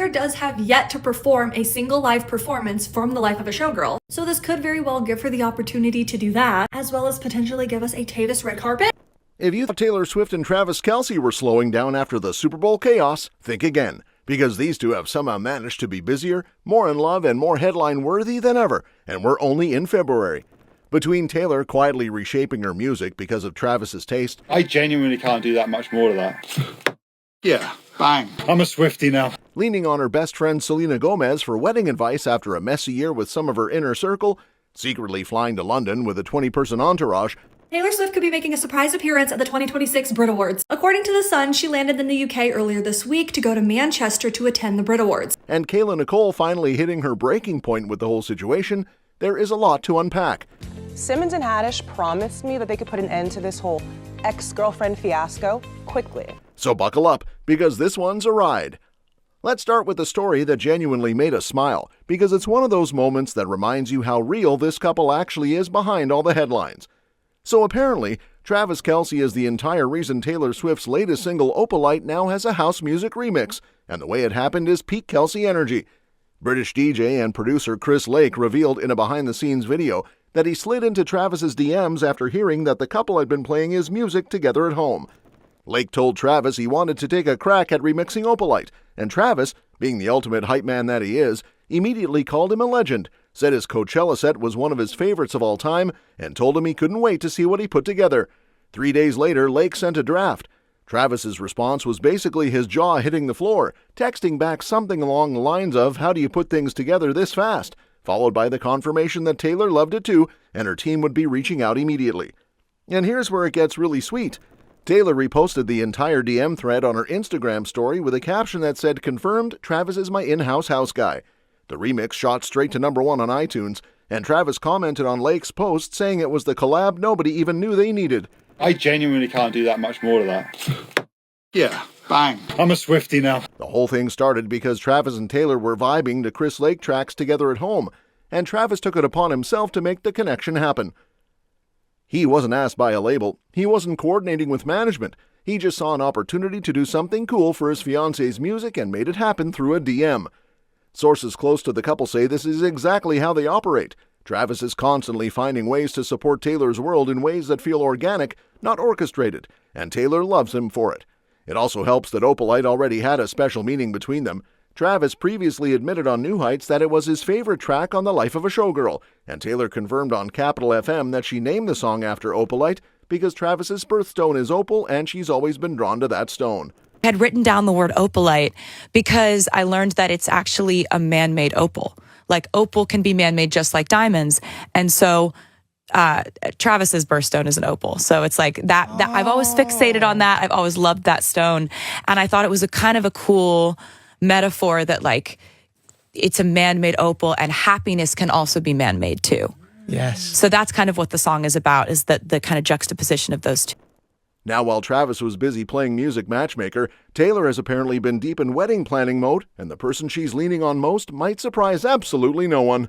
Taylor does have yet to perform a single live performance from the life of a showgirl, so this could very well give her the opportunity to do that, as well as potentially give us a Tavis red carpet. If you thought Taylor Swift and Travis Kelce were slowing down after the Super Bowl chaos, think again, because these two have somehow managed to be busier, more in love, and more headline-worthy than ever, and we're only in February. Between Taylor quietly reshaping her music because of Travis's taste, I genuinely can't do that much more to that. Yeah, bang. I'm a Swiftie now. Leaning on her best friend Selena Gomez for wedding advice after a messy year with some of her inner circle, secretly flying to London with a 20-person entourage, Taylor Swift could be making a surprise appearance at the 2026 Brit Awards. According to The Sun, she landed in the UK earlier this week to go to Manchester to attend the Brit Awards. And Kayla Nicole finally hitting her breaking point with the whole situation, there is a lot to unpack. Simmons and Haddish promised me that they could put an end to this whole ex-girlfriend fiasco quickly. So buckle up, because this one's a ride. Let's start with the story that genuinely made us smile, because it's one of those moments that reminds you how real this couple actually is behind all the headlines. So apparently, Travis Kelce is the entire reason Taylor Swift's latest single Opalite now has a house music remix, and the way it happened is peak Kelce energy. British DJ and producer Chris Lake revealed in a behind-the-scenes video that he slid into Travis's DMs after hearing that the couple had been playing his music together at home. Lake told Travis he wanted to take a crack at remixing Opalite, and Travis, being the ultimate hype man that he is, immediately called him a legend, said his Coachella set was one of his favorites of all time, and told him he couldn't wait to see what he put together. 3 days later, Lake sent a draft. Travis's response was basically his jaw hitting the floor, texting back something along the lines of, "How do you put things together this fast?" followed by the confirmation that Taylor loved it too, and her team would be reaching out immediately. And here's where it gets really sweet. Taylor reposted the entire DM thread on her Instagram story with a caption that said, "Confirmed, Travis is my in-house house guy." The remix shot straight to #1 on iTunes, and Travis commented on Lake's post saying it was the collab nobody even knew they needed. I genuinely can't do that much more to that. Yeah, bang. I'm a Swiftie now. The whole thing started because Travis and Taylor were vibing to Chris Lake tracks together at home, and Travis took it upon himself to make the connection happen. He wasn't asked by a label. He wasn't coordinating with management. He just saw an opportunity to do something cool for his fiance's music and made it happen through a DM. Sources close to the couple say this is exactly how they operate. Travis is constantly finding ways to support Taylor's world in ways that feel organic, not orchestrated, and Taylor loves him for it. It also helps that Opalite already had a special meaning between them. Travis previously admitted on New Heights that it was his favorite track on the life of a showgirl, and Taylor confirmed on Capital FM that she named the song after Opalite because Travis's birthstone is opal and she's always been drawn to that stone. I had written down the word opalite because I learned that it's actually a man-made opal. Like opal can be man-made just like diamonds. And so Travis's birthstone is an opal. So it's like that I've always fixated on that. I've always loved that stone. And I thought it was a kind of a cool metaphor that like it's a man-made opal and happiness can also be man-made too. Yes. So that's kind of what the song is about, is that the kind of juxtaposition of those two. Now, while Travis was busy playing music matchmaker, Taylor has apparently been deep in wedding planning mode, and the person she's leaning on most might surprise absolutely no one.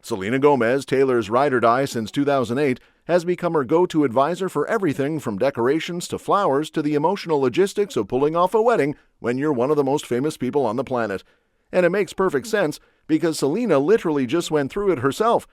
Selena Gomez, Taylor's ride or die since 2008, has become her go-to advisor for everything from decorations to flowers to the emotional logistics of pulling off a wedding when you're one of the most famous people on the planet. And it makes perfect sense because Selena literally just went through it herself.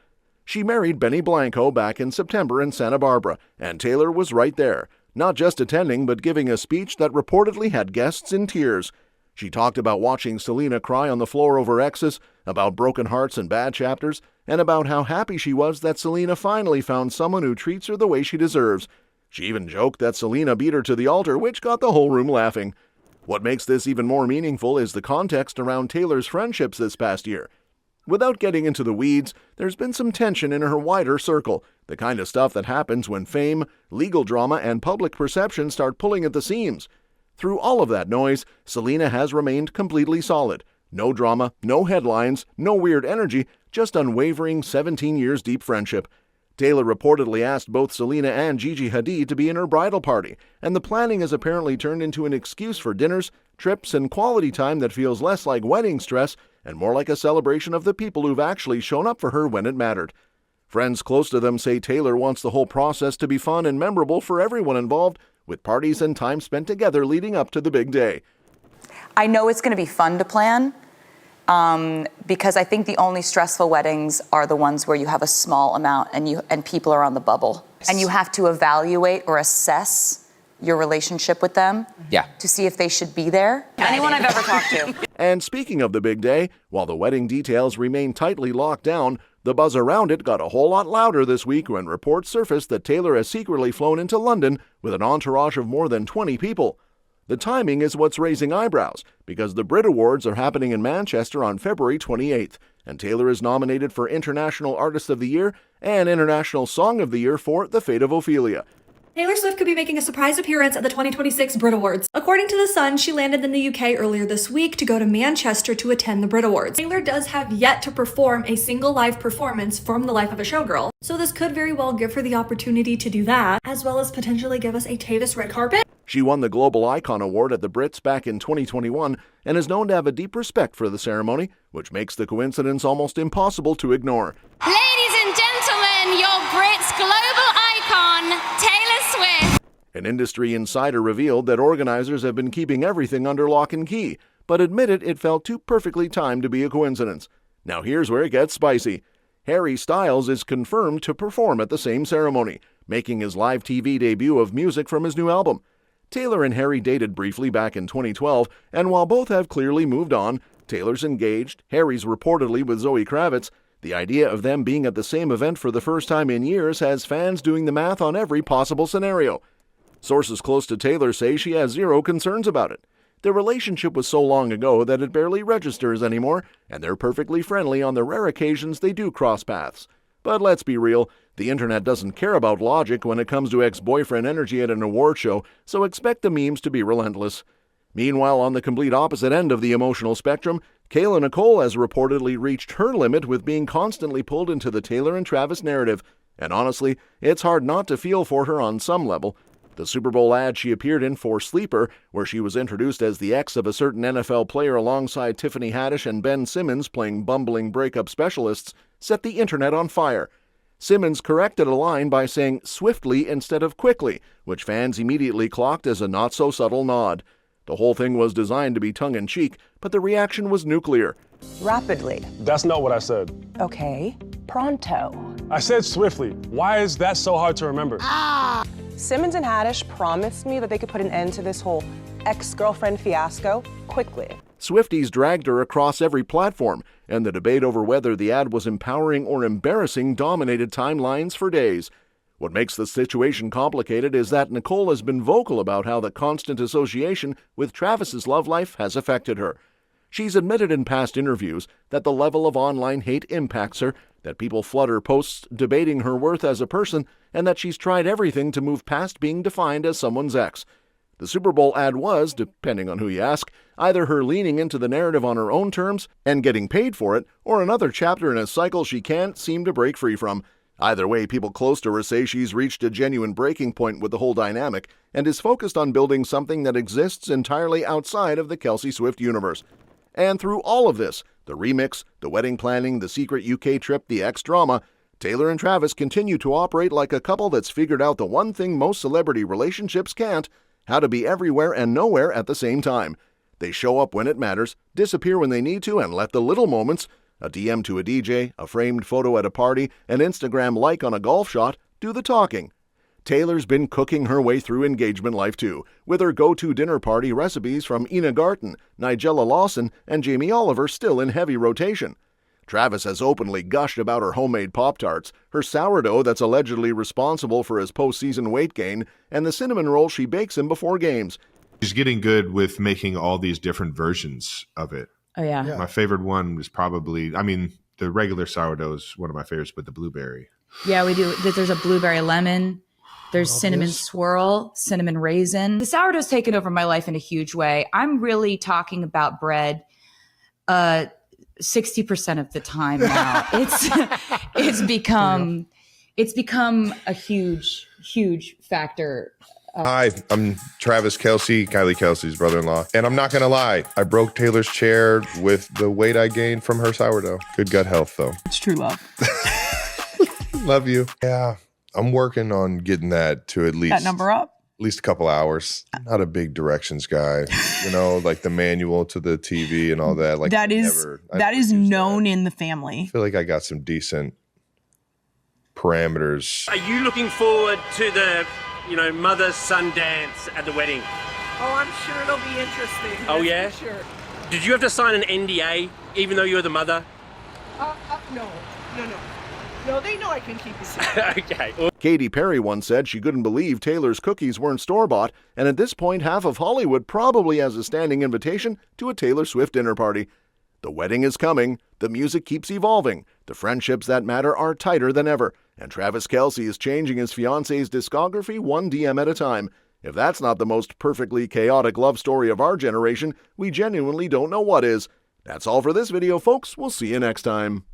She married Benny Blanco back in September in Santa Barbara, and Taylor was right there. Not just attending, but giving a speech that reportedly had guests in tears. She talked about watching Selena cry on the floor over exes, about broken hearts and bad chapters, and about how happy she was that Selena finally found someone who treats her the way she deserves. She even joked that Selena beat her to the altar, which got the whole room laughing. What makes this even more meaningful is the context around Taylor's friendships this past year. Without getting into the weeds, there's been some tension in her wider circle, the kind of stuff that happens when fame, legal drama, and public perception start pulling at the seams. Through all of that noise, Selena has remained completely solid. No drama, no headlines, no weird energy, just unwavering 17 years deep friendship. Taylor reportedly asked both Selena and Gigi Hadid to be in her bridal party, and the planning has apparently turned into an excuse for dinners, trips, and quality time that feels less like wedding stress and more like a celebration of the people who've actually shown up for her when it mattered. Friends close to them say Taylor wants the whole process to be fun and memorable for everyone involved, with parties and time spent together leading up to the big day. I know it's going to be fun to plan, because I think the only stressful weddings are the ones where you have a small amount and people are on the bubble. And you have to evaluate or assess your relationship with them to see if they should be there. Anyone I've ever talked to. And speaking of the big day, while the wedding details remain tightly locked down, the buzz around it got a whole lot louder this week when reports surfaced that Taylor has secretly flown into London with an entourage of more than 20 people. The timing is what's raising eyebrows, because the Brit Awards are happening in Manchester on February 28th, and Taylor is nominated for International Artist of the Year and International Song of the Year for The Fate of Ophelia. Taylor Swift could be making a surprise appearance at the 2026 Brit Awards. According to The Sun, she landed in the UK earlier this week to go to Manchester to attend the Brit Awards. Taylor does have yet to perform a single live performance from the life of a showgirl, so this could very well give her the opportunity to do that, as well as potentially give us a Tavis red carpet. She won the Global Icon Award at the Brits back in 2021 and is known to have a deep respect for the ceremony, which makes the coincidence almost impossible to ignore. Ladies and gentlemen, your Brits global icon, Taylor Swift. An industry insider revealed that organizers have been keeping everything under lock and key, but admitted it felt too perfectly timed to be a coincidence. Now here's where it gets spicy. Harry Styles is confirmed to perform at the same ceremony, making his live TV debut of music from his new album. Taylor and Harry dated briefly back in 2012, and while both have clearly moved on, Taylor's engaged, Harry's reportedly with Zoe Kravitz. The idea of them being at the same event for the first time in years has fans doing the math on every possible scenario. Sources close to Taylor say she has zero concerns about it. Their relationship was so long ago that it barely registers anymore, and they're perfectly friendly on the rare occasions they do cross paths. But let's be real, the internet doesn't care about logic when it comes to ex-boyfriend energy at an award show, so expect the memes to be relentless. Meanwhile, on the complete opposite end of the emotional spectrum, Kayla Nicole has reportedly reached her limit with being constantly pulled into the Taylor and Travis narrative. And honestly, it's hard not to feel for her on some level. The Super Bowl ad she appeared in for Sleeper, where she was introduced as the ex of a certain NFL player alongside Tiffany Haddish and Ben Simmons playing bumbling breakup specialists, set the internet on fire. Simmons corrected a line by saying swiftly instead of quickly, which fans immediately clocked as a not-so-subtle nod. The whole thing was designed to be tongue-in-cheek, but the reaction was nuclear. Rapidly. That's not what I said. Okay. Pronto. I said swiftly. Why is that so hard to remember? Simmons and Haddish promised me that they could put an end to this whole ex-girlfriend fiasco quickly. Swifties dragged her across every platform, and the debate over whether the ad was empowering or embarrassing dominated timelines for days. What makes the situation complicated is that Nicole has been vocal about how the constant association with Travis's love life has affected her. She's admitted in past interviews that the level of online hate impacts her, that people flood her posts debating her worth as a person, and that she's tried everything to move past being defined as someone's ex. The Super Bowl ad was, depending on who you ask, either her leaning into the narrative on her own terms and getting paid for it, or another chapter in a cycle she can't seem to break free from. Either way, people close to her say she's reached a genuine breaking point with the whole dynamic and is focused on building something that exists entirely outside of the Kelce Swift universe. And through all of this, the remix, the wedding planning, the secret UK trip, the ex-drama, Taylor and Travis continue to operate like a couple that's figured out the one thing most celebrity relationships can't: how to be everywhere and nowhere at the same time. They show up when it matters, disappear when they need to, and let the little moments, a DM to a DJ, a framed photo at a party, an Instagram like on a golf shot, do the talking. Taylor's been cooking her way through engagement life too, with her go-to dinner party recipes from Ina Garten, Nigella Lawson, and Jamie Oliver still in heavy rotation. Travis has openly gushed about her homemade Pop-Tarts, her sourdough that's allegedly responsible for his postseason weight gain, and the cinnamon roll she bakes him before games. She's getting good with making all these different versions of it. Oh, yeah. My favorite one was probably, the regular sourdough is one of my favorites, but the blueberry. Yeah, we do. There's a blueberry lemon. There's cinnamon swirl, cinnamon raisin. The sourdough's taken over my life in a huge way. I'm really talking about bread 60% of the time now. It's become a huge factor. Hi, I'm Travis Kelce, Kylie Kelce's brother-in-law. And I'm not going to lie, I broke Taylor's chair with the weight I gained from her sourdough. Good gut health, though. It's true love. Love you. Yeah, I'm working on getting that to at least... That number up? least a couple hours. I'm not a big directions guy, you know, like the manual to the TV and all that. Like that is known in the family. I feel like I got some decent parameters. Are you looking forward to the, mother-son dance at the wedding? Oh, I'm sure it'll be interesting. Oh, yeah? For sure. Did you have to sign an NDA even though you were the mother? No. No, they know I can keep a secret. Okay. Katy Perry once said she couldn't believe Taylor's cookies weren't store-bought, and at this point, half of Hollywood probably has a standing invitation to a Taylor Swift dinner party. The wedding is coming, the music keeps evolving, the friendships that matter are tighter than ever, and Travis Kelce is changing his fiancée's discography one DM at a time. If that's not the most perfectly chaotic love story of our generation, we genuinely don't know what is. That's all for this video, folks. We'll see you next time.